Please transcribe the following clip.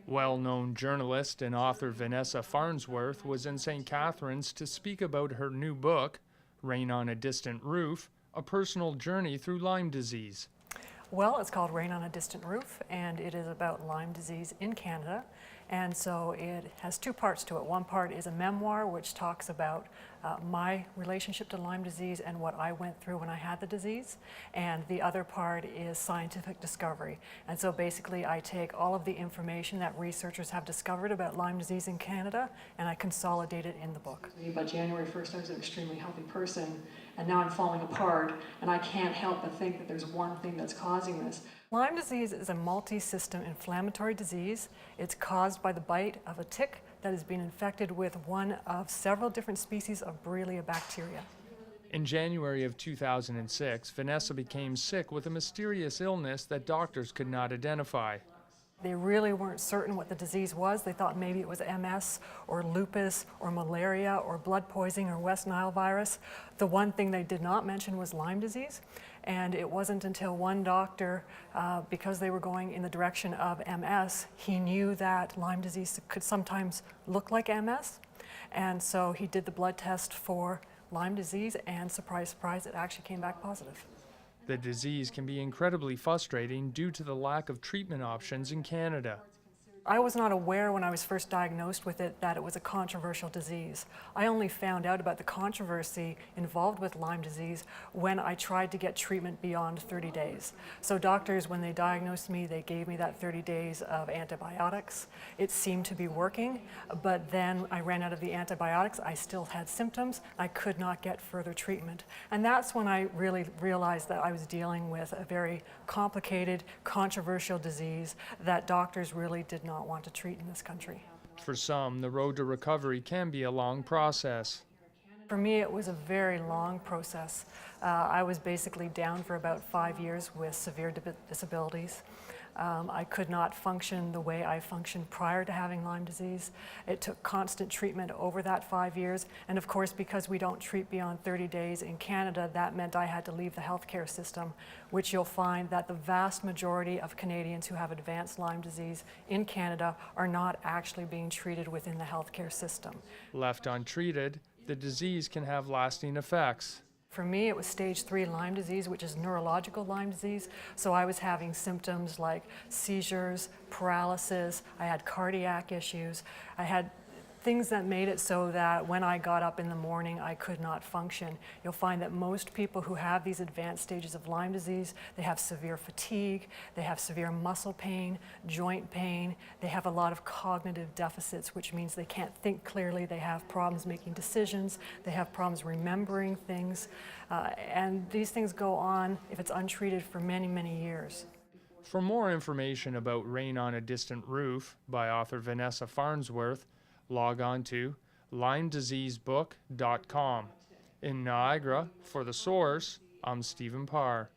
Well-known journalist and author Vanessa Farnsworth was in St. Catharines to speak about her new book, Rain on a Distant Roof, a personal journey through Lyme disease. Well, it's called Rain on a Distant Roof, and it is about Lyme disease in Canada. And so it has two parts to it. One part is a memoir, which talks about my relationship to Lyme disease and what I went through when I had the disease. And the other part is scientific discovery. And so basically I take all of the information that researchers have discovered about Lyme disease in Canada, and I consolidate it in the book. By January 1st, I was an extremely healthy person, and now I'm falling apart, and I can't help but think that there's one thing that's causing this. Lyme disease is a multi-system inflammatory disease. It's caused by the bite of a tick that has been infected with one of several different species of Borrelia bacteria. In January of 2006, Vanessa became sick with a mysterious illness that doctors could not identify. They really weren't certain what the disease was. They thought maybe it was MS or lupus or malaria or blood poisoning or West Nile virus. The one thing they did not mention was Lyme disease. And it wasn't until one doctor, because they were going in the direction of MS, he knew that Lyme disease could sometimes look like MS. And so he did the blood test for Lyme disease, and surprise, surprise, it actually came back positive. The disease can be incredibly frustrating due to the lack of treatment options in Canada. I was not aware when I was first diagnosed with it that it was a controversial disease. I only found out about the controversy involved with Lyme disease when I tried to get treatment beyond 30 days. So doctors, when they diagnosed me, they gave me that 30 days of antibiotics. It seemed to be working, but then I ran out of the antibiotics. I still had symptoms. I could not get further treatment. And that's when I really realized that I was dealing with a very complicated, controversial disease that doctors really did not want to treat in this country. For some, the road to recovery can be a long process. For me, it was a very long process. I was basically down for about 5 years with severe disabilities. I could not function the way I functioned prior to having Lyme disease. It took constant treatment over that 5 years. And of course, because we don't treat beyond 30 days in Canada, that meant I had to leave the healthcare system, which you'll find that the vast majority of Canadians who have advanced Lyme disease in Canada are not actually being treated within the healthcare system. Left untreated, the disease can have lasting effects. For me, it was stage 3 Lyme disease, which is neurological Lyme disease. So I was having symptoms like seizures, paralysis, I had cardiac issues, I had things that made it so that when I got up in the morning, I could not function. You'll find that most people who have these advanced stages of Lyme disease, they have severe fatigue, they have severe muscle pain, joint pain, they have a lot of cognitive deficits, which means they can't think clearly, they have problems making decisions, they have problems remembering things, and these things go on, if it's untreated, for many, many years. For more information about Rain on a Distant Roof by author Vanessa Farnsworth, log on to LymeDiseaseBook.com. In Niagara, for The Source, I'm Stephen Parr.